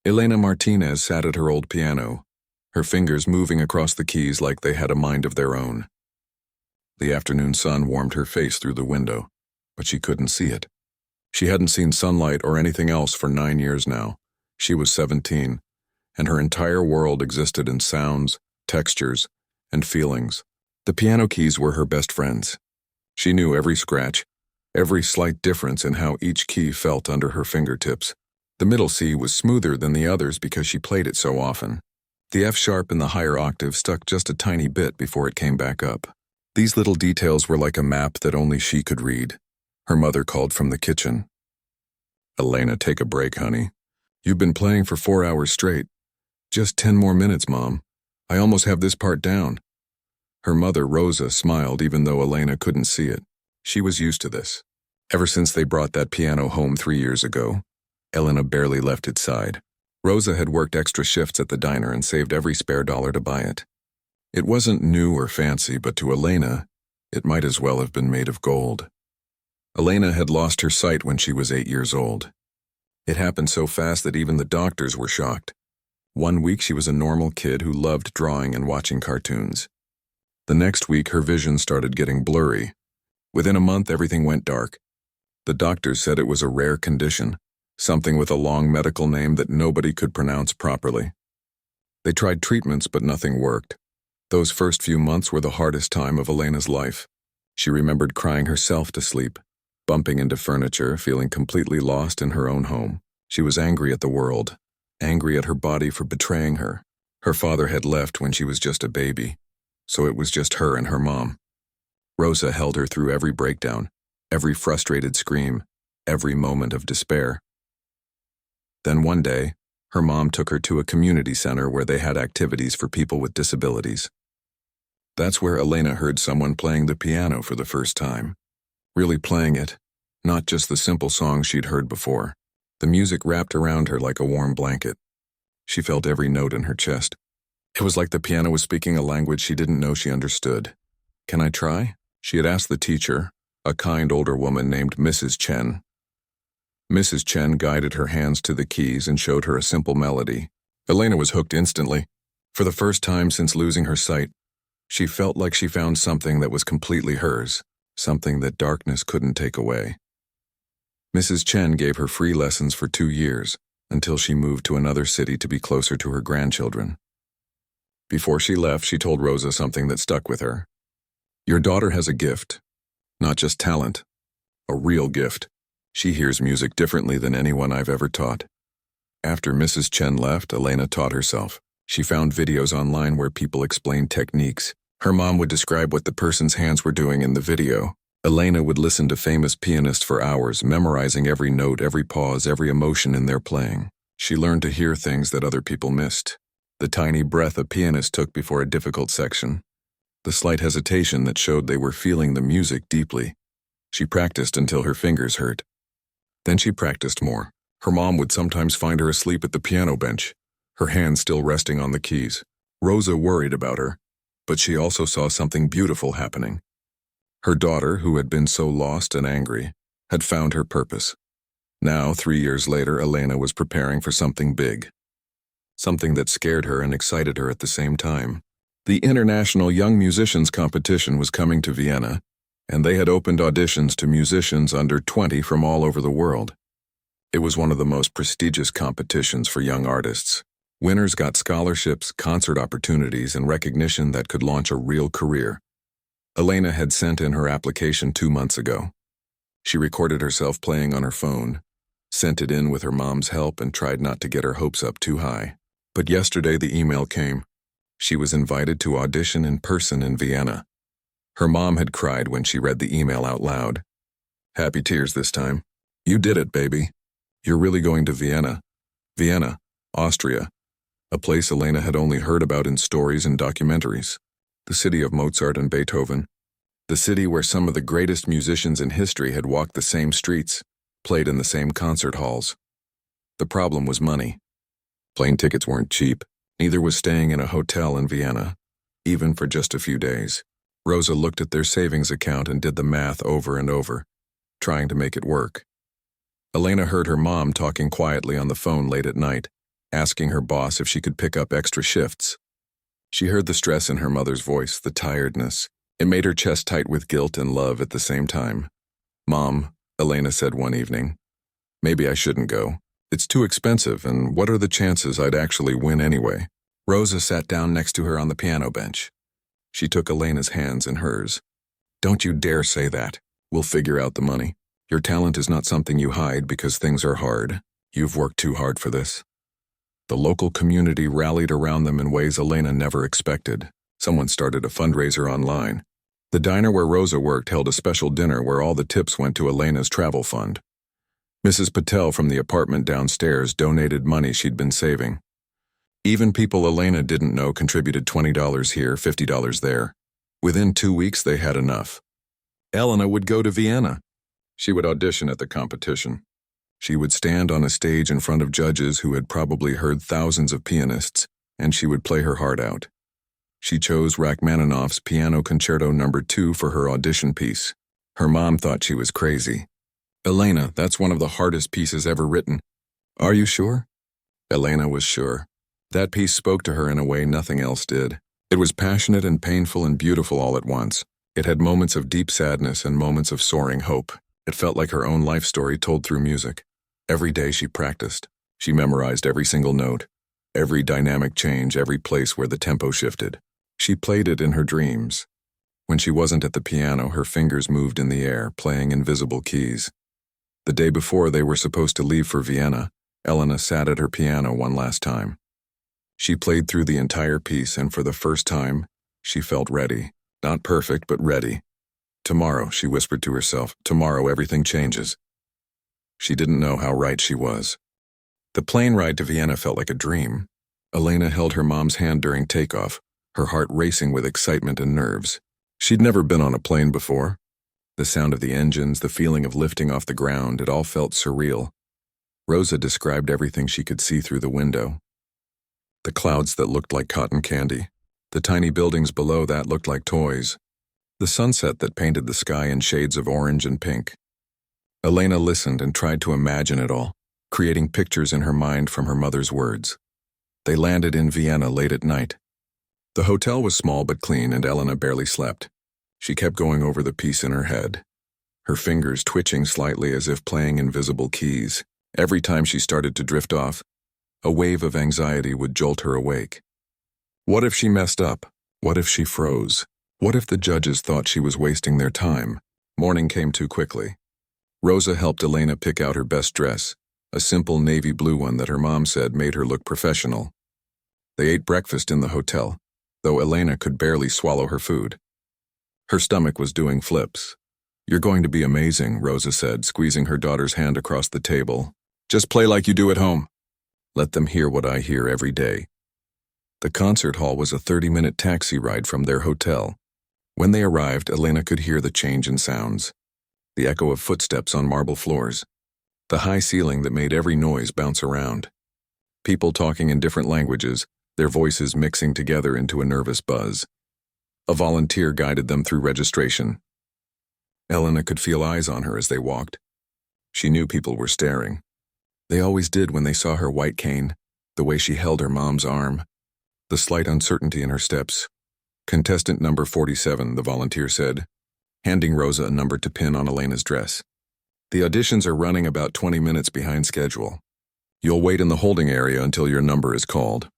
Elena Martinez sat at her old piano, her fingers moving across the keys like they had a mind of their own. The afternoon sun warmed her face through the window, but she couldn't see it. She hadn't seen sunlight or anything else for 9 years now. She was 17, and her entire world existed in sounds, textures, and feelings. The piano keys were her best friends. She knew every scratch, every slight difference in how each key felt under her fingertips. The middle C was smoother than the others because she played it so often. The F sharp in the higher octave stuck just a tiny bit before it came back up. These little details were like a map that only she could read. Her mother called from the kitchen. "Elena, take a break, honey. You've been playing for 4 hours straight. Just 10 more minutes, Mom. I almost have this part down." Her mother, Rosa, smiled even though Elena couldn't see it. She was used to this. Ever since they brought that piano home 3 years ago, Elena barely left its side. Rosa had worked extra shifts at the diner and saved every spare dollar to buy it. It wasn't new or fancy, but to Elena, it might as well have been made of gold. Elena had lost her sight when she was 8 years old. It happened so fast that even the doctors were shocked. One week she was a normal kid who loved drawing and watching cartoons. The next week her vision started getting blurry. Within a month everything went dark. The doctors said it was a rare condition, something with a long medical name that nobody could pronounce properly. They tried treatments, but nothing worked. Those first few months were the hardest time of Elena's life. She remembered crying herself to sleep, bumping into furniture, feeling completely lost in her own home. She was angry at the world, angry at her body for betraying her. Her father had left when she was just a baby, so it was just her and her mom. Rosa held her through every breakdown, every frustrated scream, every moment of despair. Then one day, her mom took her to a community center where they had activities for people with disabilities. That's where Elena heard someone playing the piano for the first time. Really playing it, not just the simple songs she'd heard before. The music wrapped around her like a warm blanket. She felt every note in her chest. It was like the piano was speaking a language she didn't know she understood. "Can I try?" She had asked the teacher, a kind older woman named Mrs. Chen. Mrs. Chen guided her hands to the keys and showed her a simple melody. Elena was hooked instantly. For the first time since losing her sight, she felt like she found something that was completely hers, something that darkness couldn't take away. Mrs. Chen gave her free lessons for 2 years, until she moved to another city to be closer to her grandchildren. Before she left, she told Rosa something that stuck with her. "Your daughter has a gift, not just talent, a real gift. She hears music differently than anyone I've ever taught." After Mrs. Chen left, Elena taught herself. She found videos online where people explained techniques. Her mom would describe what the person's hands were doing in the video. Elena would listen to famous pianists for hours, memorizing every note, every pause, every emotion in their playing. She learned to hear things that other people missed. The tiny breath a pianist took before a difficult section. The slight hesitation that showed they were feeling the music deeply. She practiced until her fingers hurt. Then she practiced more. Her mom would sometimes find her asleep at the piano bench, her hands still resting on the keys. Rosa worried about her, but she also saw something beautiful happening. Her daughter, who had been so lost and angry, had found her purpose. Now, 3 years later, Elena was preparing for something big. Something that scared her and excited her at the same time. The International Young Musicians Competition was coming to Vienna, and they had opened auditions to musicians under 20 from all over the world. It was one of the most prestigious competitions for young artists. Winners got scholarships, concert opportunities, and recognition that could launch a real career. Elena had sent in her application 2 months ago. She recorded herself playing on her phone, sent it in with her mom's help, and tried not to get her hopes up too high. But yesterday the email came. She was invited to audition in person in Vienna. Her mom had cried when she read the email out loud. Happy tears this time. "You did it, baby. You're really going to Vienna." Vienna, Austria, a place Elena had only heard about in stories and documentaries. The city of Mozart and Beethoven. The city where some of the greatest musicians in history had walked the same streets, played in the same concert halls. The problem was money. Plane tickets weren't cheap. Neither was staying in a hotel in Vienna, even for just a few days. Rosa looked at their savings account and did the math over and over, trying to make it work. Elena heard her mom talking quietly on the phone late at night. asking her boss if she could pick up extra shifts. She heard the stress in her mother's voice, the tiredness. It made her chest tight with guilt and love at the same time. "Mom," Elena said one evening, "maybe I shouldn't go. It's too expensive, and what are the chances I'd actually win anyway?" Rosa sat down next to her on the piano bench. She took Elena's hands in hers. "Don't you dare say that. We'll figure out the money. Your talent is not something you hide because things are hard. You've worked too hard for this." The local community rallied around them in ways Elena never expected. Someone started a fundraiser online. The diner where Rosa worked held a special dinner where all the tips went to Elena's travel fund. Mrs. Patel from the apartment downstairs donated money she'd been saving. Even people Elena didn't know contributed $20 here, $50 there. Within 2 weeks, they had enough. Elena would go to Vienna. She would audition at the competition. She would stand on a stage in front of judges who had probably heard thousands of pianists, and she would play her heart out. She chose Rachmaninoff's Piano Concerto No. 2 for her audition piece. Her mom thought she was crazy. "Elena, that's one of the hardest pieces ever written." "Are you sure?" Elena was sure. That piece spoke to her in a way nothing else did. It was passionate and painful and beautiful all at once. It had moments of deep sadness and moments of soaring hope. It felt like her own life story told through music. Every day she practiced. She memorized every single note, every dynamic change, every place where the tempo shifted. She played it in her dreams. When she wasn't at the piano, her fingers moved in the air, playing invisible keys. The day before they were supposed to leave for Vienna, Elena sat at her piano one last time. She played through the entire piece, and for the first time, she felt ready. Not perfect, but ready. "Tomorrow," she whispered to herself, "tomorrow everything changes." She didn't know how right she was. The plane ride to Vienna felt like a dream. Elena held her mom's hand during takeoff, her heart racing with excitement and nerves. She'd never been on a plane before. The sound of the engines, the feeling of lifting off the ground, it all felt surreal. Rosa described everything she could see through the window. The clouds that looked like cotton candy. The tiny buildings below that looked like toys. The sunset that painted the sky in shades of orange and pink. Elena listened and tried to imagine it all, creating pictures in her mind from her mother's words. They landed in Vienna late at night. The hotel was small but clean, and Elena barely slept. She kept going over the piece in her head, her fingers twitching slightly as if playing invisible keys. Every time she started to drift off, a wave of anxiety would jolt her awake. What if she messed up? What if she froze? What if the judges thought she was wasting their time? Morning came too quickly. Rosa helped Elena pick out her best dress, a simple navy blue one that her mom said made her look professional. They ate breakfast in the hotel, though Elena could barely swallow her food. Her stomach was doing flips. "You're going to be amazing," Rosa said, squeezing her daughter's hand across the table. "Just play like you do at home. Let them hear what I hear every day." The concert hall was a 30-minute taxi ride from their hotel. When they arrived, Elena could hear the change in sounds. The echo of footsteps on marble floors. The high ceiling that made every noise bounce around. People talking in different languages, their voices mixing together into a nervous buzz. A volunteer guided them through registration. Elena could feel eyes on her as they walked. She knew people were staring. They always did when they saw her white cane, the way she held her mom's arm, the slight uncertainty in her steps. "Contestant number 47, the volunteer said, handing Rosa a number to pin on Elena's dress. "The auditions are running about 20 minutes behind schedule. You'll wait in the holding area until your number is called."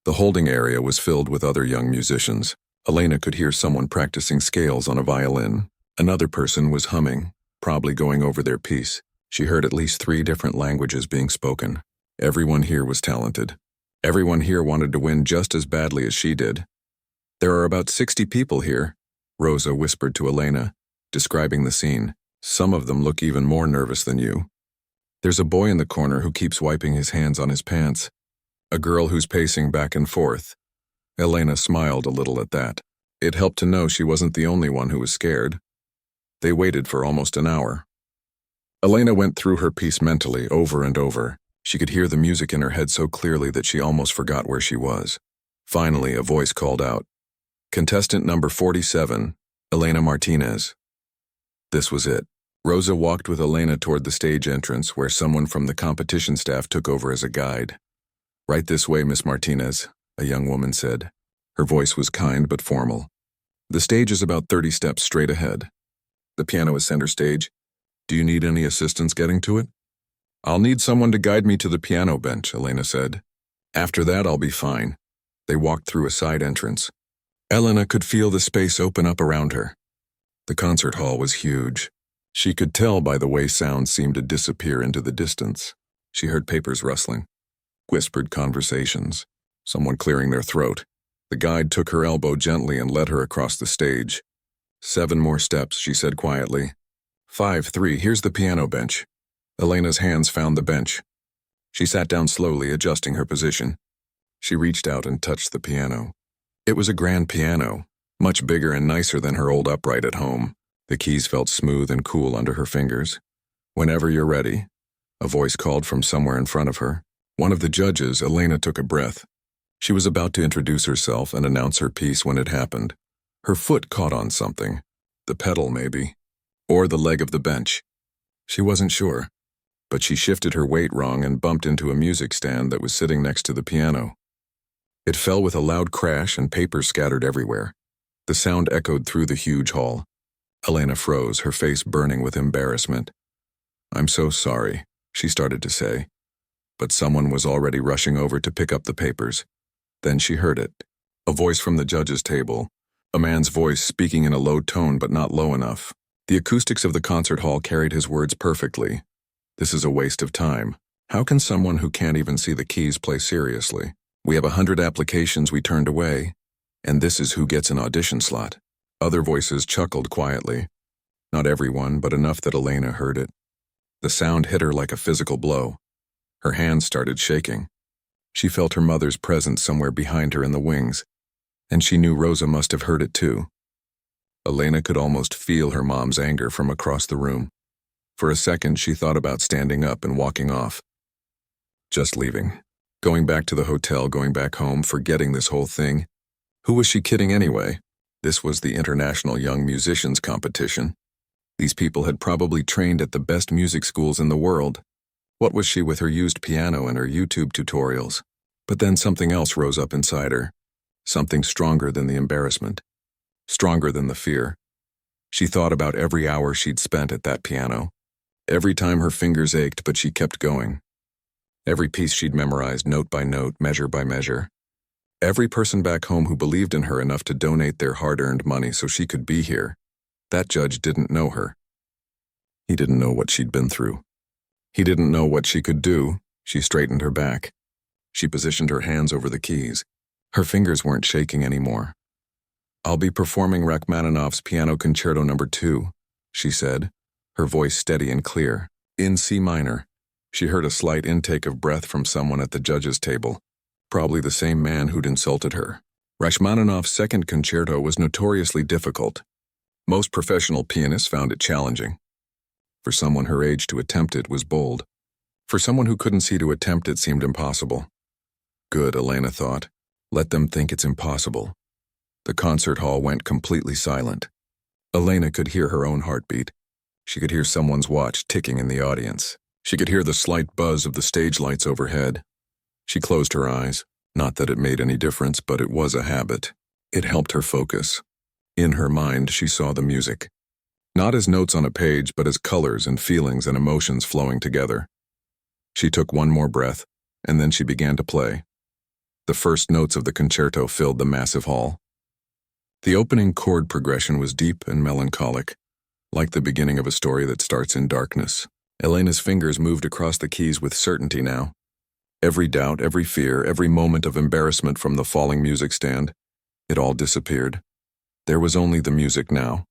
The holding area was filled with other young musicians. Elena could hear someone practicing scales on a violin. Another person was humming, probably going over their piece. She heard at least 3 different languages being spoken. Everyone here was talented. Everyone here wanted to win just as badly as she did. "There are about 60 people here," Rosa whispered to Elena, describing the scene. "Some of them look even more nervous than you. There's a boy in the corner who keeps wiping his hands on his pants. A girl who's pacing back and forth." Elena smiled a little at that. It helped to know she wasn't the only one who was scared. They waited for almost an hour. Elena went through her piece mentally, over and over. She could hear the music in her head so clearly that she almost forgot where she was. Finally, a voice called out, "Contestant number 47, Elena Martinez." This was it. Rosa walked with Elena toward the stage entrance, where someone from the competition staff took over as a guide. "Right this way, Miss Martinez," a young woman said. Her voice was kind but formal. "The stage is about 30 steps straight ahead. The piano is center stage. Do you need any assistance getting to it?" "I'll need someone to guide me to the piano bench," Elena said. "After that, I'll be fine." They walked through a side entrance. Elena could feel the space open up around her. The concert hall was huge. She could tell by the way sound seemed to disappear into the distance. She heard papers rustling, whispered conversations, someone clearing their throat. The guide took her elbow gently and led her across the stage. 7 more steps, she said quietly. 5, 3, here's the piano bench. Elena's hands found the bench. She sat down slowly, adjusting her position. She reached out and touched the piano. It was a grand piano, much bigger and nicer than her old upright at home. The keys felt smooth and cool under her fingers. "Whenever you're ready," a voice called from somewhere in front of her. One of the judges, Elena took a breath. She was about to introduce herself and announce her piece when it happened. Her foot caught on something. The pedal, maybe. Or the leg of the bench. She wasn't sure. But she shifted her weight wrong and bumped into a music stand that was sitting next to the piano. It fell with a loud crash and papers scattered everywhere. The sound echoed through the huge hall. Elena froze, her face burning with embarrassment. "I'm so sorry," she started to say. But someone was already rushing over to pick up the papers. Then she heard it. A voice from the judge's table. A man's voice speaking in a low tone but not low enough. The acoustics of the concert hall carried his words perfectly. "This is a waste of time. How can someone who can't even see the keys play seriously? We have 100 applications we turned away, and this is who gets an audition slot." Other voices chuckled quietly. Not everyone, but enough that Elena heard it. The sound hit her like a physical blow. Her hands started shaking. She felt her mother's presence somewhere behind her in the wings, and she knew Rosa must have heard it too. Elena could almost feel her mom's anger from across the room. For a second, she thought about standing up and walking off. Just leaving. Going back to the hotel, going back home, forgetting this whole thing. Who was she kidding anyway? This was the International Young Musicians Competition. These people had probably trained at the best music schools in the world. What was she with her used piano and her YouTube tutorials? But then something else rose up inside her. Something stronger than the embarrassment. Stronger than the fear. She thought about every hour she'd spent at that piano. Every time her fingers ached, but she kept going. Every piece she'd memorized, note by note, measure by measure. Every person back home who believed in her enough to donate their hard-earned money so she could be here. That judge didn't know her. He didn't know what she'd been through. He didn't know what she could do. She straightened her back. She positioned her hands over the keys. Her fingers weren't shaking anymore. "I'll be performing Rachmaninoff's Piano Concerto No. 2, she said, her voice steady and clear. In C minor. She heard a slight intake of breath from someone at the judge's table. Probably the same man who'd insulted her. Rachmaninoff's second concerto was notoriously difficult. Most professional pianists found it challenging. For someone her age to attempt it was bold. For someone who couldn't see to attempt it seemed impossible. Good, Elena thought. Let them think it's impossible. The concert hall went completely silent. Elena could hear her own heartbeat. She could hear someone's watch ticking in the audience. She could hear the slight buzz of the stage lights overhead. She closed her eyes. Not that it made any difference, but it was a habit. It helped her focus. In her mind, she saw the music. Not as notes on a page, but as colors and feelings and emotions flowing together. She took one more breath, and then she began to play. The first notes of the concerto filled the massive hall. The opening chord progression was deep and melancholic, like the beginning of a story that starts in darkness. Elena's fingers moved across the keys with certainty now. Every doubt, every fear, every moment of embarrassment from the falling music stand, it all disappeared. There was only the music now.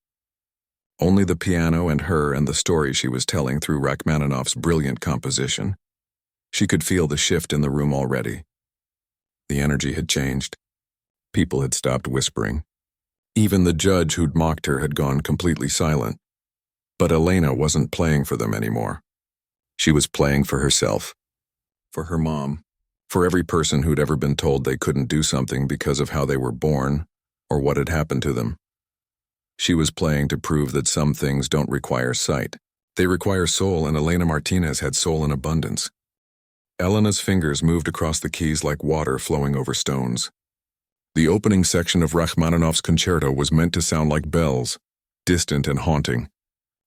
Only the piano and her and the story she was telling through Rachmaninoff's brilliant composition. She could feel the shift in the room already. The energy had changed. People had stopped whispering. Even the judge who'd mocked her had gone completely silent. But Elena wasn't playing for them anymore. She was playing for herself. For her mom. For every person who'd ever been told they couldn't do something because of how they were born or what had happened to them. She was playing to prove that some things don't require sight. They require soul, and Elena Martinez had soul in abundance. Elena's fingers moved across the keys like water flowing over stones. The opening section of Rachmaninoff's concerto was meant to sound like bells, distant and haunting.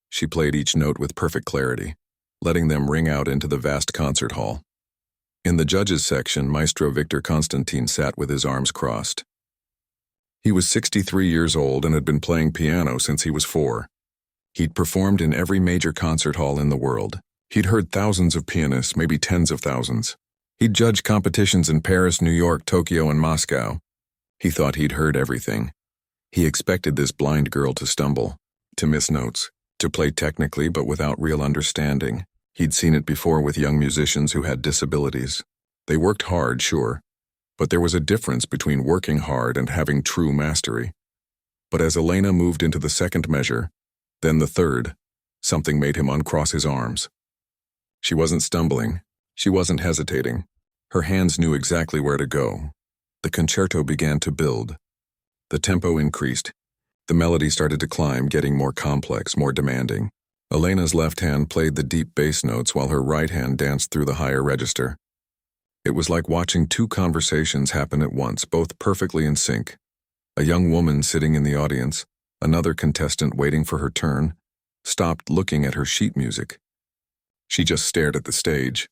She played each note with perfect clarity, letting them ring out into the vast concert hall. In the judges' section, Maestro Victor Constantine sat with his arms crossed. He was 63 years old and had been playing piano since he was 4. He'd performed in every major concert hall in the world. He'd heard thousands of pianists, maybe tens of thousands. He'd judged competitions in Paris, New York, Tokyo, and Moscow. He thought he'd heard everything. He expected this blind girl to stumble, to miss notes, to play technically but without real understanding. He'd seen it before with young musicians who had disabilities. They worked hard, sure, but there was a difference between working hard and having true mastery. But as Elena moved into the second measure, then the third, something made him uncross his arms. She wasn't stumbling. She wasn't hesitating. Her hands knew exactly where to go. The concerto began to build. The tempo increased. The melody started to climb, getting more complex, more demanding. Elena's left hand played the deep bass notes while her right hand danced through the higher register. It was like watching two conversations happen at once, both perfectly in sync. A young woman sitting in the audience, another contestant waiting for her turn, stopped looking at her sheet music. She just stared at the stage.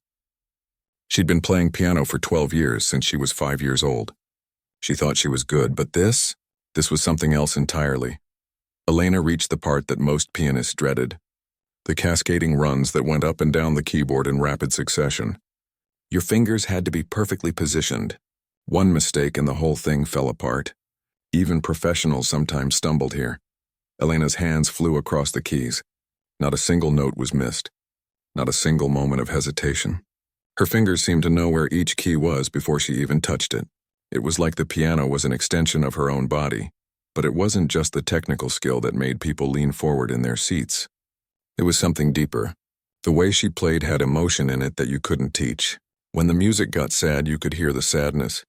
She'd been playing piano for 12 years, since she was 5 years old. She thought she was good, but this was something else entirely. Elena reached the part that most pianists dreaded. The cascading runs that went up and down the keyboard in rapid succession. Your fingers had to be perfectly positioned. One mistake and the whole thing fell apart. Even professionals sometimes stumbled here. Elena's hands flew across the keys. Not a single note was missed. Not a single moment of hesitation. Her fingers seemed to know where each key was before she even touched it. It was like the piano was an extension of her own body. But it wasn't just the technical skill that made people lean forward in their seats. It was something deeper. The way she played had emotion in it that you couldn't teach. When the music got sad, you could hear the sadness.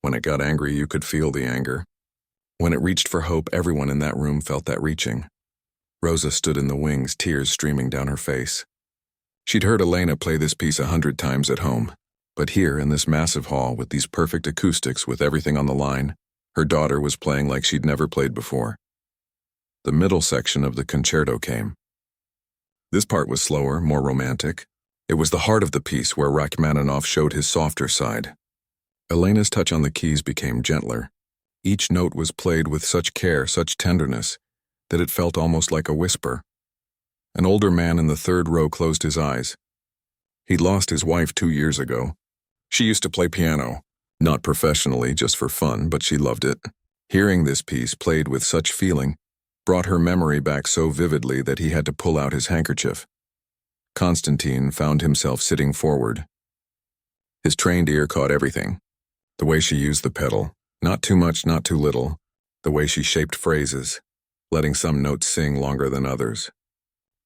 When it got angry, you could feel the anger. When it reached for hope, everyone in that room felt that reaching. Rosa stood in the wings, tears streaming down her face. She'd heard Elena play this piece 100 times at home. But here, in this massive hall, with these perfect acoustics, with everything on the line, her daughter was playing like she'd never played before. The middle section of the concerto came. This part was slower, more romantic. It was the heart of the piece where Rachmaninoff showed his softer side. Elena's touch on the keys became gentler. Each note was played with such care, such tenderness, that it felt almost like a whisper. An older man in the third row closed his eyes. He'd lost his wife 2 years ago. She used to play piano, not professionally, just for fun, but she loved it. Hearing this piece played with such feeling brought her memory back so vividly that he had to pull out his handkerchief. Constantine found himself sitting forward. His trained ear caught everything. The way she used the pedal, not too much, not too little. The way she shaped phrases, letting some notes sing longer than others.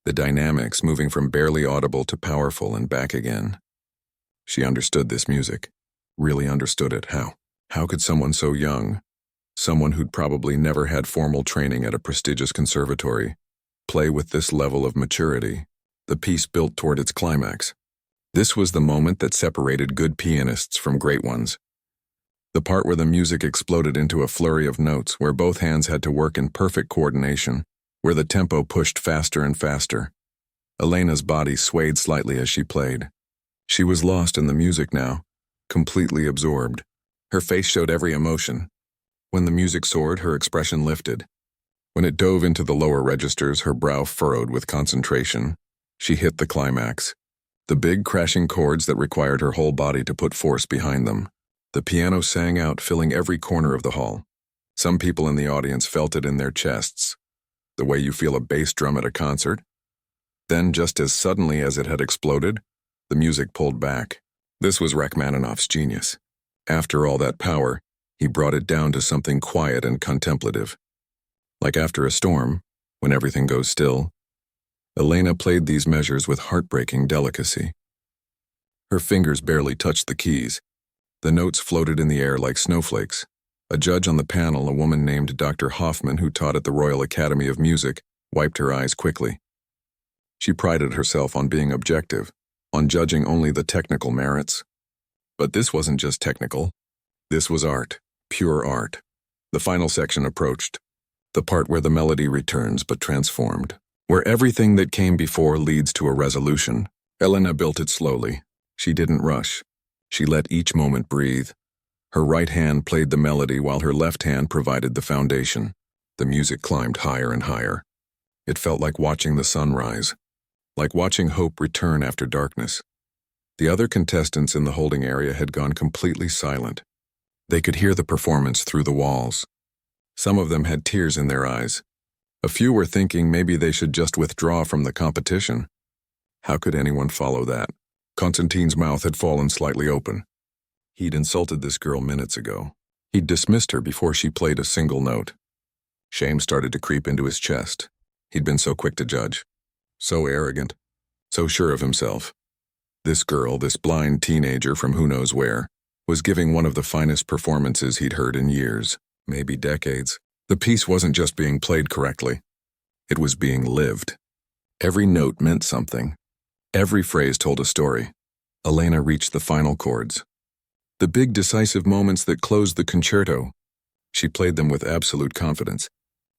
The dynamics moving from barely audible to powerful and back again. She understood this music, really understood it. How? How could someone so young, someone who'd probably never had formal training at a prestigious conservatory, play with this level of maturity? The piece built toward its climax. This was the moment that separated good pianists from great ones. The part where the music exploded into a flurry of notes, where both hands had to work in perfect coordination, where the tempo pushed faster and faster. Elena's body swayed slightly as she played. She was lost in the music now, completely absorbed. Her face showed every emotion. When the music soared, her expression lifted. When it dove into the lower registers, her brow furrowed with concentration. She hit the climax. The big crashing chords that required her whole body to put force behind them. The piano sang out, filling every corner of the hall. Some people in the audience felt it in their chests, the way you feel a bass drum at a concert. Then, just as suddenly as it had exploded, the music pulled back. This was Rachmaninoff's genius. After all that power, he brought it down to something quiet and contemplative. Like after a storm, when everything goes still, Elena played these measures with heartbreaking delicacy. Her fingers barely touched the keys. The notes floated in the air like snowflakes. A judge on the panel, a woman named Dr. Hoffman, who taught at the Royal Academy of Music, wiped her eyes quickly. She prided herself on being objective, on judging only the technical merits. But this wasn't just technical. This was art, pure art. The final section approached, the part where the melody returns but transformed, where everything that came before leads to a resolution. Elena built it slowly. She didn't rush. She let each moment breathe. Her right hand played the melody while her left hand provided the foundation. The music climbed higher and higher. It felt like watching the sun rise, like watching hope return after darkness. The other contestants in the holding area had gone completely silent. They could hear the performance through the walls. Some of them had tears in their eyes. A few were thinking maybe they should just withdraw from the competition. How could anyone follow that? Konstantin's mouth had fallen slightly open. He'd insulted this girl minutes ago. He'd dismissed her before she played a single note. Shame started to creep into his chest. He'd been so quick to judge. So arrogant. So sure of himself. This girl, this blind teenager from who knows where, was giving one of the finest performances he'd heard in years, maybe decades. The piece wasn't just being played correctly. It was being lived. Every note meant something. Every phrase told a story. Elena reached the final chords. The big decisive moments that closed the concerto. She played them with absolute confidence,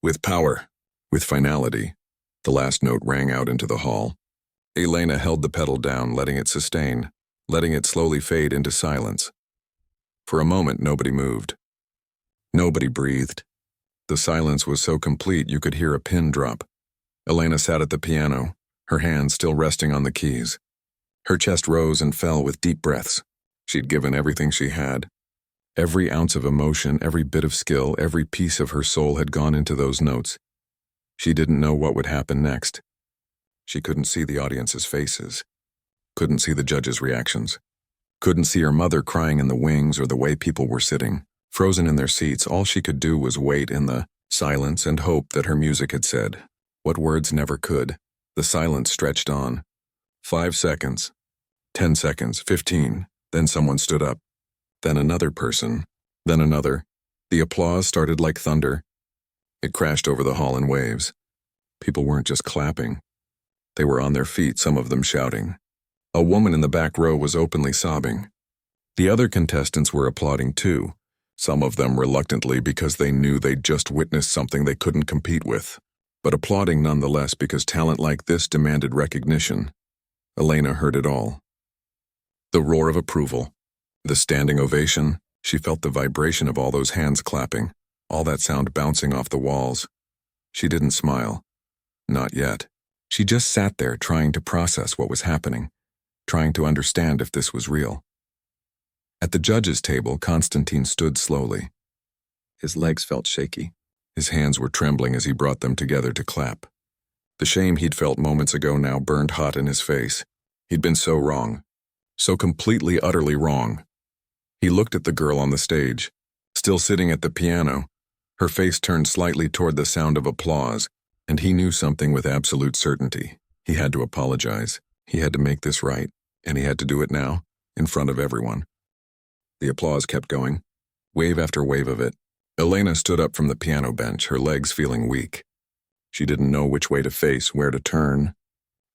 with power, with finality. The last note rang out into the hall. Elena held the pedal down, letting it sustain, letting it slowly fade into silence. For a moment, nobody moved. Nobody breathed. The silence was so complete you could hear a pin drop. Elena sat at the piano, her hands still resting on the keys. Her chest rose and fell with deep breaths. She'd given everything she had. Every ounce of emotion, every bit of skill, every piece of her soul had gone into those notes. She didn't know what would happen next. She couldn't see the audience's faces, couldn't see the judges' reactions, couldn't see her mother crying in the wings or the way people were sitting, frozen in their seats. All she could do was wait in the silence and hope that her music had said what words never could. The silence stretched on. 5 seconds, 10 seconds, 15. Then someone stood up. Then another person. Then another. The applause started like thunder. It crashed over the hall in waves. People weren't just clapping. They were on their feet, some of them shouting. A woman in the back row was openly sobbing. The other contestants were applauding too, some of them reluctantly because they knew they'd just witnessed something they couldn't compete with, but applauding nonetheless because talent like this demanded recognition. Elena heard it all. The roar of approval, the standing ovation. She felt the vibration of all those hands clapping, all that sound bouncing off the walls. She didn't smile. Not yet. She just sat there trying to process what was happening, trying to understand if this was real. At the judges' table, Konstantin stood slowly. His legs felt shaky. His hands were trembling as he brought them together to clap. The shame he'd felt moments ago now burned hot in his face. He'd been so wrong. So completely, utterly wrong. He looked at the girl on the stage, still sitting at the piano, her face turned slightly toward the sound of applause, and he knew something with absolute certainty. He had to apologize. He had to make this right, and he had to do it now, in front of everyone. The applause kept going, wave after wave of it. Elena stood up from the piano bench, her legs feeling weak. She didn't know which way to face, where to turn.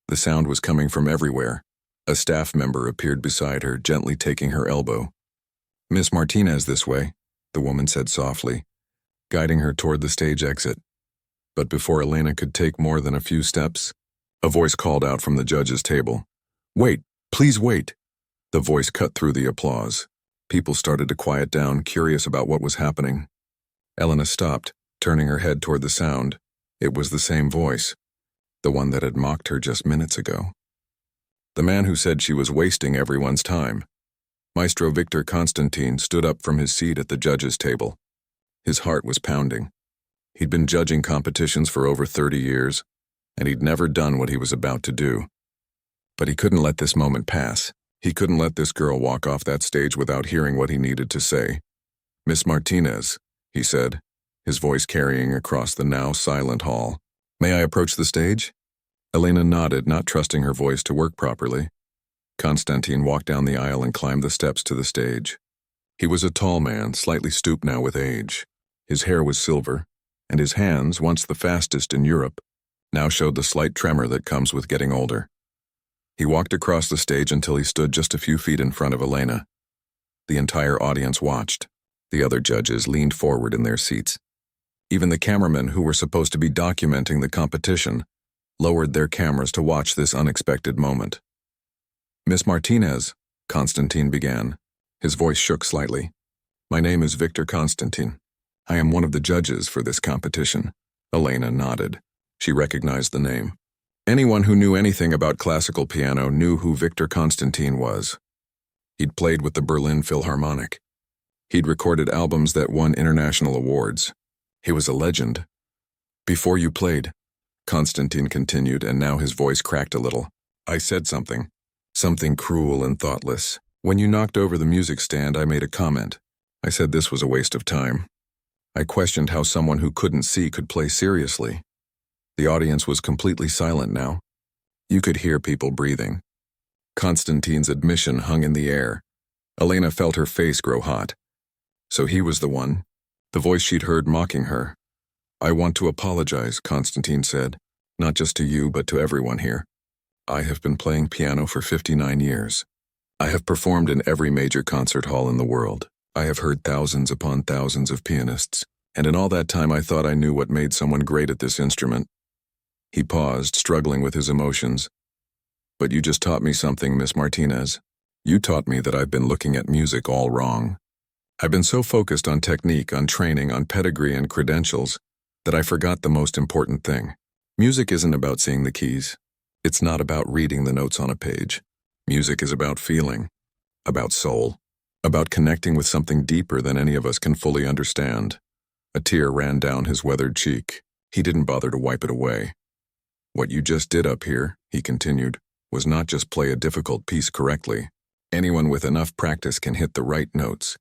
The sound was coming from everywhere. A staff member appeared beside her, gently taking her elbow. "Miss Martinez, this way," the woman said softly, guiding her toward the stage exit. But before Elena could take more than a few steps, a voice called out from the judges' table. "Wait, please wait." The voice cut through the applause. People started to quiet down, curious about what was happening. Elena stopped, turning her head toward the sound. It was the same voice, the one that had mocked her just minutes ago. The man who said she was wasting everyone's time. Maestro Victor Constantine stood up from his seat at the judges' table. His heart was pounding. He'd been judging competitions for over 30 years, and he'd never done what he was about to do. But he couldn't let this moment pass. He couldn't let this girl walk off that stage without hearing what he needed to say. "Miss Martinez," he said, his voice carrying across the now silent hall. "May I approach the stage?" Elena nodded, not trusting her voice to work properly. Konstantin walked down the aisle and climbed the steps to the stage. He was a tall man, slightly stooped now with age. His hair was silver, and his hands, once the fastest in Europe, now showed the slight tremor that comes with getting older. He walked across the stage until he stood just a few feet in front of Elena. The entire audience watched. The other judges leaned forward in their seats. Even the cameramen who were supposed to be documenting the competition lowered their cameras to watch this unexpected moment. "Miss Martinez," Constantine began. His voice shook slightly. "My name is Victor Constantine. I am one of the judges for this competition." Elena nodded. She recognized the name. Anyone who knew anything about classical piano knew who Victor Constantine was. He'd played with the Berlin Philharmonic. He'd recorded albums that won international awards. He was a legend. "Before you played," Constantine continued, and now his voice cracked a little, "I said something cruel and thoughtless. When you knocked over the music stand, I made a comment. I said this was a waste of time. I questioned how someone who couldn't see could play seriously." The audience was completely silent now. You could hear people breathing. Constantine's admission hung in the air. Elena felt her face grow hot. So he was the one, the voice she'd heard mocking her. "I want to apologize," Constantine said, "not just to you but to everyone here. I have been playing piano for 59 years. I have performed in every major concert hall in the world. I have heard thousands upon thousands of pianists, and in all that time I thought I knew what made someone great at this instrument." He paused, struggling with his emotions. "But you just taught me something, Miss Martinez. You taught me that I've been looking at music all wrong. I've been so focused on technique, on training, on pedigree and credentials, that I forgot the most important thing. Music isn't about seeing the keys. It's not about reading the notes on a page. Music is about feeling, about soul, about connecting with something deeper than any of us can fully understand." A tear ran down his weathered cheek. He didn't bother to wipe it away. "What you just did up here," he continued, "was not just play a difficult piece correctly. Anyone with enough practice can hit the right notes.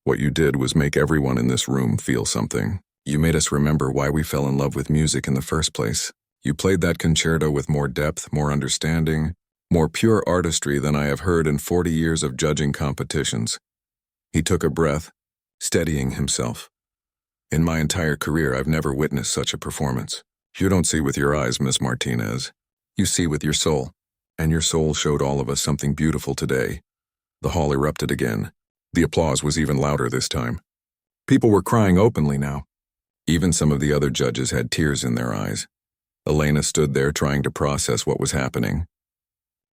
What you did was make everyone in this room feel something. You made us remember why we fell in love with music in the first place. You played that concerto with more depth, more understanding, more pure artistry than I have heard in 40 years of judging competitions." He took a breath, steadying himself. "In my entire career, I've never witnessed such a performance. You don't see with your eyes, Miss Martinez. You see with your soul. And your soul showed all of us something beautiful today." The hall erupted again. The applause was even louder this time. People were crying openly now. Even some of the other judges had tears in their eyes. Elena stood there trying to process what was happening.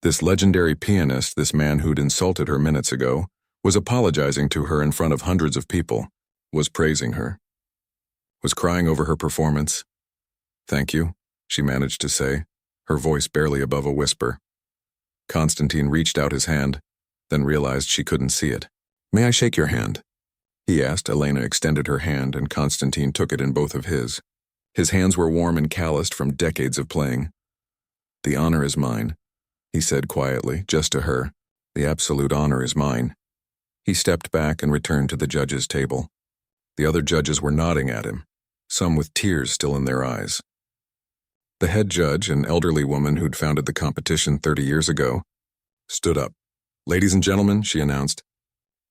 This legendary pianist, this man who'd insulted her minutes ago, was apologizing to her in front of hundreds of people, was praising her, was crying over her performance. "Thank you," she managed to say, her voice barely above a whisper. Constantine reached out his hand, then realized she couldn't see it. "May I shake your hand?" he asked. Elena extended her hand, and Constantine took it in both of his. His hands were warm and calloused from decades of playing. "The honor is mine," he said quietly, just to her. "The absolute honor is mine." He stepped back and returned to the judges' table. The other judges were nodding at him, some with tears still in their eyes. The head judge, an elderly woman who'd founded the competition 30 years ago, stood up. "Ladies and gentlemen," she announced,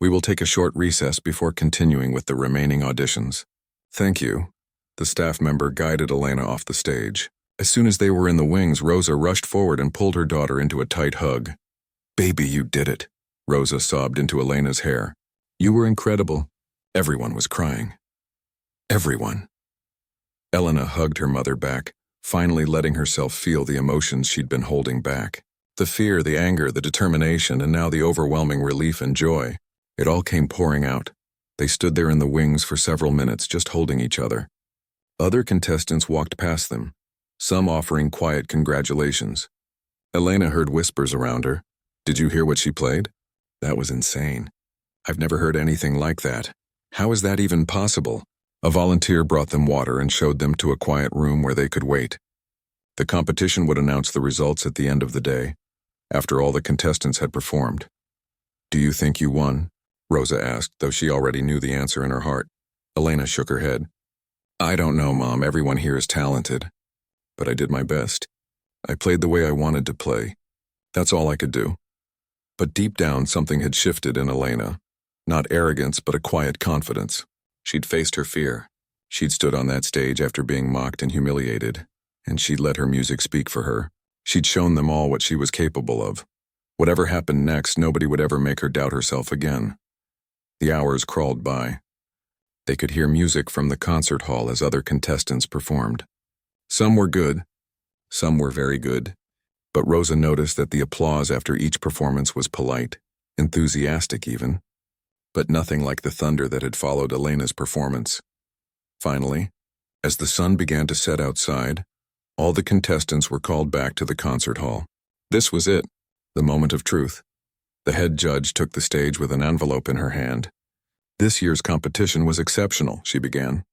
"we will take a short recess before continuing with the remaining auditions." "Thank you." The staff member guided Elena off the stage. As soon as they were in the wings, Rosa rushed forward and pulled her daughter into a tight hug. "Baby, you did it," Rosa sobbed into Elena's hair. "You were incredible." Everyone was crying. Everyone. Elena hugged her mother back, finally letting herself feel the emotions she'd been holding back. The fear, the anger, the determination, and now the overwhelming relief and joy. It all came pouring out. They stood there in the wings for several minutes, just holding each other. Other contestants walked past them, some offering quiet congratulations. Elena heard whispers around her. "Did you hear what she played? That was insane. I've never heard anything like that. How is that even possible?" A volunteer brought them water and showed them to a quiet room where they could wait. The competition would announce the results at the end of the day, after all the contestants had performed. "Do you think you won?" Rosa asked, though she already knew the answer in her heart. Elena shook her head. "I don't know, Mom. Everyone here is talented. But I did my best. I played the way I wanted to play. That's all I could do." But deep down, something had shifted in Elena. Not arrogance, but a quiet confidence. She'd faced her fear. She'd stood on that stage after being mocked and humiliated, and she'd let her music speak for her. She'd shown them all what she was capable of. Whatever happened next, nobody would ever make her doubt herself again. The hours crawled by. They could hear music from the concert hall as other contestants performed. Some were good, some were very good, but Rosa noticed that the applause after each performance was polite, enthusiastic even, but nothing like the thunder that had followed Elena's performance. Finally, as the sun began to set outside, all the contestants were called back to the concert hall. This was it, the moment of truth. The head judge took the stage with an envelope in her hand. This year's competition was exceptional, she began.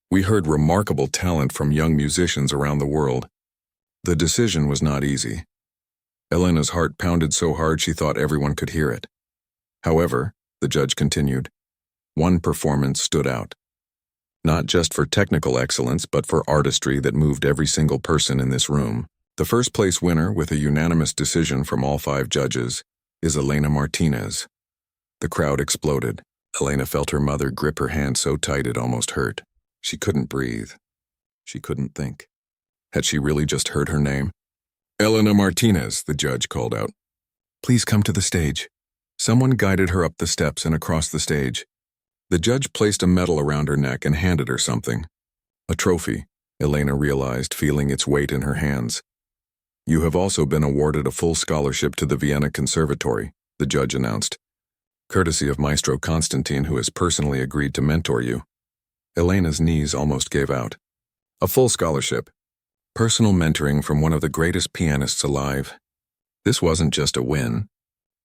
We heard remarkable talent from young musicians around the world. The decision was not easy. Elena's heart pounded so hard she thought everyone could hear it. However, the judge continued, one performance stood out. Not just for technical excellence, but for artistry that moved every single person in this room. The first place winner, with a unanimous decision from all 5 judges, is Elena Martinez. The crowd exploded. Elena felt her mother grip her hand so tight it almost hurt. She couldn't breathe. She couldn't think. Had she really just heard her name? Elena Martinez, the judge called out. Please come to the stage. Someone guided her up the steps and across the stage. The judge placed a medal around her neck and handed her something. A trophy, Elena realized, feeling its weight in her hands. You have also been awarded a full scholarship to the Vienna Conservatory, the judge announced, courtesy of Maestro Constantine, who has personally agreed to mentor you. Elena's knees almost gave out. A full scholarship. Personal mentoring from one of the greatest pianists alive. This wasn't just a win.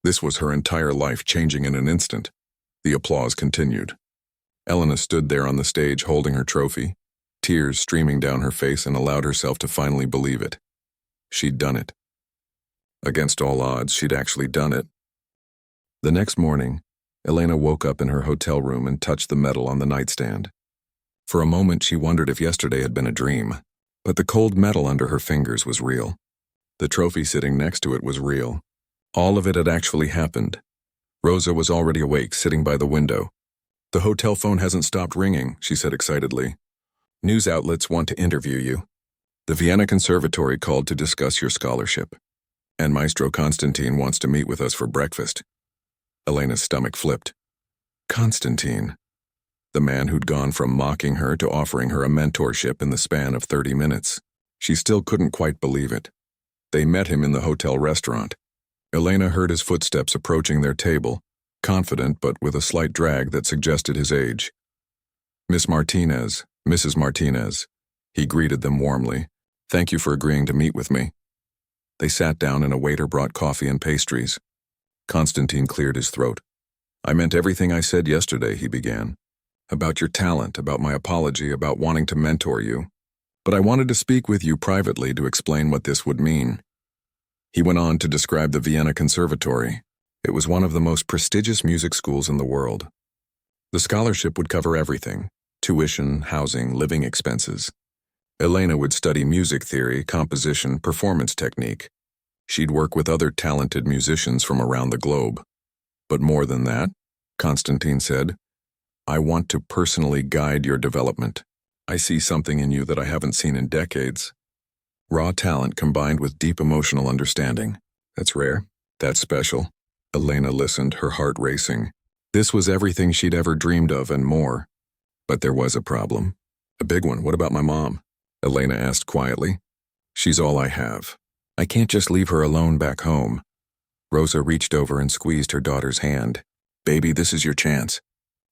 This was her entire life changing in an instant. The applause continued. Elena stood there on the stage holding her trophy, tears streaming down her face, and allowed herself to finally believe it. She'd done it. Against all odds, she'd actually done it. The next morning, Elena woke up in her hotel room and touched the medal on the nightstand. For a moment, she wondered if yesterday had been a dream, but the cold metal under her fingers was real. The trophy sitting next to it was real. All of it had actually happened. Rosa was already awake, sitting by the window. The hotel phone hasn't stopped ringing, she said excitedly. News outlets want to interview you. The Vienna Conservatory called to discuss your scholarship. And Maestro Constantine wants to meet with us for breakfast. Elena's stomach flipped. Constantine. The man who'd gone from mocking her to offering her a mentorship in the span of 30 minutes. She still couldn't quite believe it. They met him in the hotel restaurant. Elena heard his footsteps approaching their table, confident but with a slight drag that suggested his age. Miss Martinez, Mrs. Martinez. He greeted them warmly. Thank you for agreeing to meet with me. They sat down and a waiter brought coffee and pastries. Constantine cleared his throat. I meant everything I said yesterday, he began. About your talent, about my apology, about wanting to mentor you. But I wanted to speak with you privately to explain what this would mean. He went on to describe the Vienna Conservatory. It was one of the most prestigious music schools in the world. The scholarship would cover everything: tuition, housing, living expenses. Elena would study music theory, composition, performance technique. She'd work with other talented musicians from around the globe. But more than that, Constantine said, I want to personally guide your development. I see something in you that I haven't seen in decades. Raw talent combined with deep emotional understanding. That's rare. That's special. Elena listened, her heart racing. This was everything she'd ever dreamed of and more. But there was a problem. A big one. What about my mom? Elena asked quietly. She's all I have. I can't just leave her alone back home. Rosa reached over and squeezed her daughter's hand. Baby, this is your chance.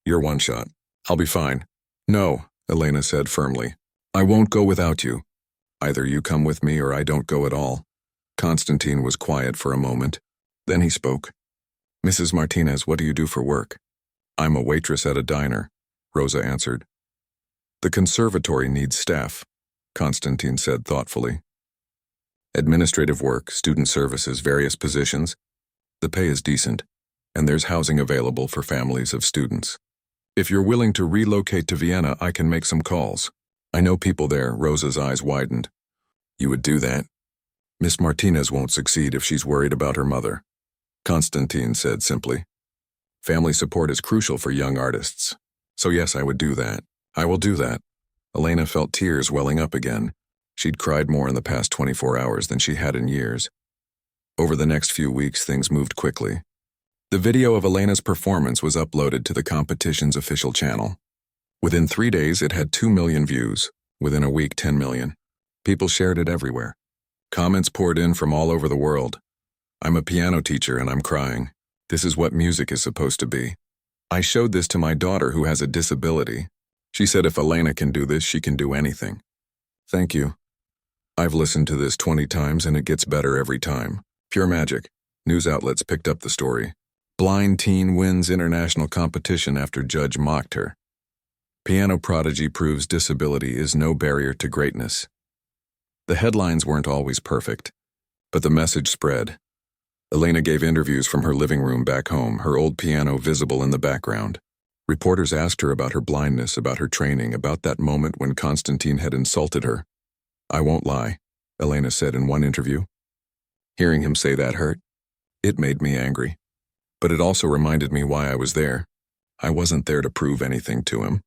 You're one shot. I'll be fine. No, Elena said firmly. I won't go without you. Either you come with me or I don't go at all. Constantine was quiet for a moment. Then he spoke. Mrs. Martinez, what do you do for work? I'm a waitress at a diner, Rosa answered. The conservatory needs staff, Constantine said thoughtfully. Administrative work, student services, various positions. The pay is decent, and there's housing available for families of students. If you're willing to relocate to Vienna, I can make some calls. I know people there, Rosa's eyes widened. You would do that? Miss Martinez won't succeed if she's worried about her mother, Constantine said simply. Family support is crucial for young artists. So yes, I would do that. I will do that. Elena felt tears welling up again. She'd cried more in the past 24 hours than she had in years. Over the next few weeks, things moved quickly. The video of Elena's performance was uploaded to the competition's official channel. Within 3 days, it had 2 million views. Within a week, 10 million. People shared it everywhere. Comments poured in from all over the world. "I'm a piano teacher and I'm crying. This is what music is supposed to be. I showed this to my daughter who has a disability. She said if Elena can do this, she can do anything. Thank you. I've listened to this 20 times and it gets better every time." Pure magic. News outlets picked up the story. Blind teen wins international competition after judge mocked her. Piano prodigy proves disability is no barrier to greatness. The headlines weren't always perfect, but the message spread. Elena gave interviews from her living room back home, her old piano visible in the background. Reporters asked her about her blindness, about her training, about that moment when Constantine had insulted her. "I won't lie," Elena said in one interview. "Hearing him say that hurt. It made me angry. But it also reminded me why I was there. I wasn't there to prove anything to him.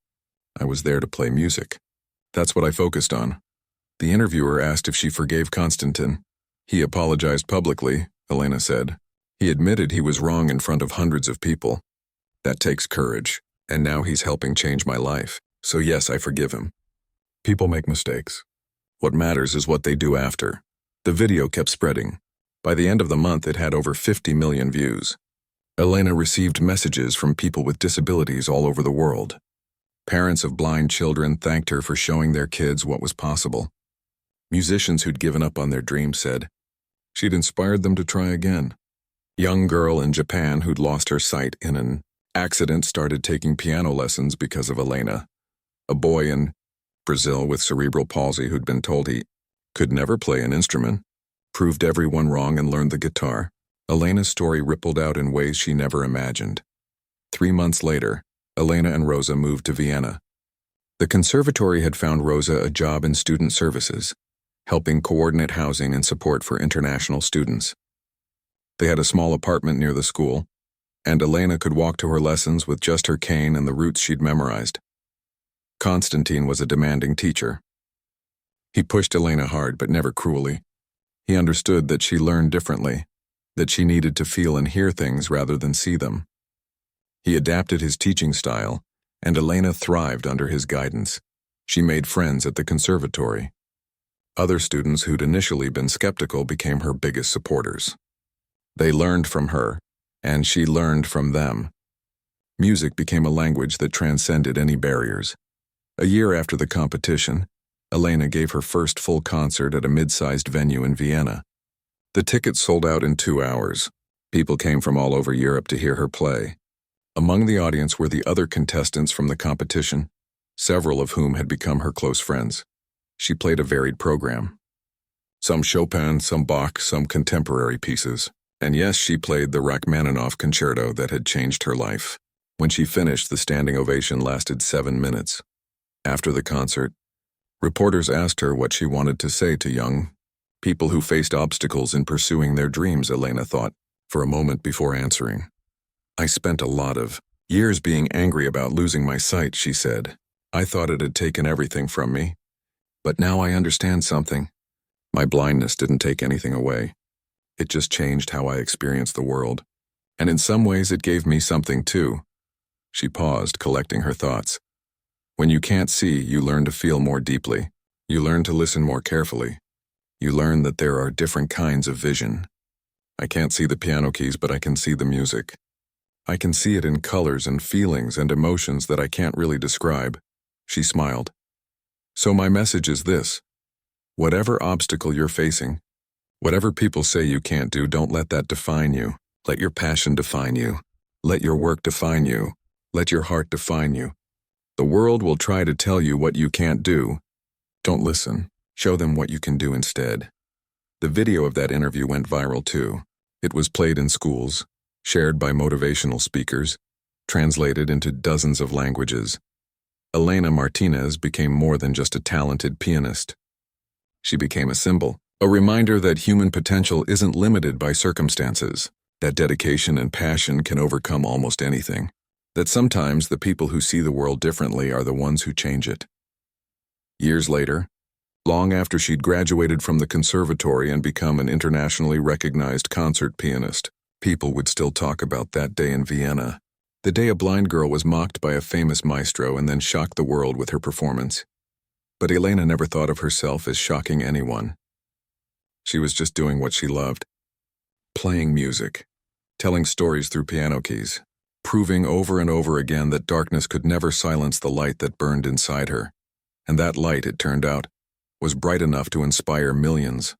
I was there to play music. That's what I focused on." The interviewer asked if she forgave Constantine. "He apologized publicly," Elena said. "He admitted he was wrong in front of hundreds of people. That takes courage, and now he's helping change my life. So yes, I forgive him. People make mistakes. What matters is what they do after." The video kept spreading. By the end of the month, it had over 50 million views. Elena received messages from people with disabilities all over the world. Parents of blind children thanked her for showing their kids what was possible. Musicians who'd given up on their dreams said she'd inspired them to try again. A young girl in Japan who'd lost her sight in an accident started taking piano lessons because of Elena. A boy in Brazil with cerebral palsy who'd been told he could never play an instrument proved everyone wrong and learned the guitar. Elena's story rippled out in ways she never imagined. 3 months later, Elena and Rosa moved to Vienna. The conservatory had found Rosa a job in student services, helping coordinate housing and support for international students. They had a small apartment near the school, and Elena could walk to her lessons with just her cane and the routes she'd memorized. Constantine was a demanding teacher. He pushed Elena hard, but never cruelly. He understood that she learned differently, that she needed to feel and hear things rather than see them. He adapted his teaching style, and Elena thrived under his guidance. She made friends at the conservatory. Other students who'd initially been skeptical became her biggest supporters. They learned from her, and she learned from them. Music became a language that transcended any barriers. A year after the competition, Elena gave her first full concert at a mid-sized venue in Vienna. The tickets sold out in 2 hours. People came from all over Europe to hear her play. Among the audience were the other contestants from the competition, several of whom had become her close friends. She played a varied program. Some Chopin, some Bach, some contemporary pieces. And yes, she played the Rachmaninoff concerto that had changed her life. When she finished, the standing ovation lasted 7 minutes. After the concert, reporters asked her what she wanted to say to young people who faced obstacles in pursuing their dreams. Elena thought for a moment before answering. "I spent a lot of years being angry about losing my sight," she said. "I thought it had taken everything from me. But now I understand something. My blindness didn't take anything away. It just changed how I experienced the world. And in some ways it gave me something too." She paused, collecting her thoughts. "When you can't see, you learn to feel more deeply. You learn to listen more carefully. You learn that there are different kinds of vision. I can't see the piano keys, but I can see the music. I can see it in colors and feelings and emotions that I can't really describe." She smiled. "So my message is this. Whatever obstacle you're facing, whatever people say you can't do, don't let that define you. Let your passion define you. Let your work define you. Let your heart define you. The world will try to tell you what you can't do. Don't listen. Show them what you can do instead." The video of that interview went viral too. It was played in schools, shared by motivational speakers, translated into dozens of languages. Elena Martinez became more than just a talented pianist. She became a symbol, a reminder that human potential isn't limited by circumstances, that dedication and passion can overcome almost anything, that sometimes the people who see the world differently are the ones who change it. Years later, Long after she'd graduated from the conservatory and become an internationally recognized concert pianist, people would still talk about that day in Vienna. The day a blind girl was mocked by a famous maestro and then shocked the world with her performance. But Elena never thought of herself as shocking anyone. She was just doing what she loved. Playing music, telling stories through piano keys, proving over and over again that darkness could never silence the light that burned inside her. And that light, it turned out, was bright enough to inspire millions.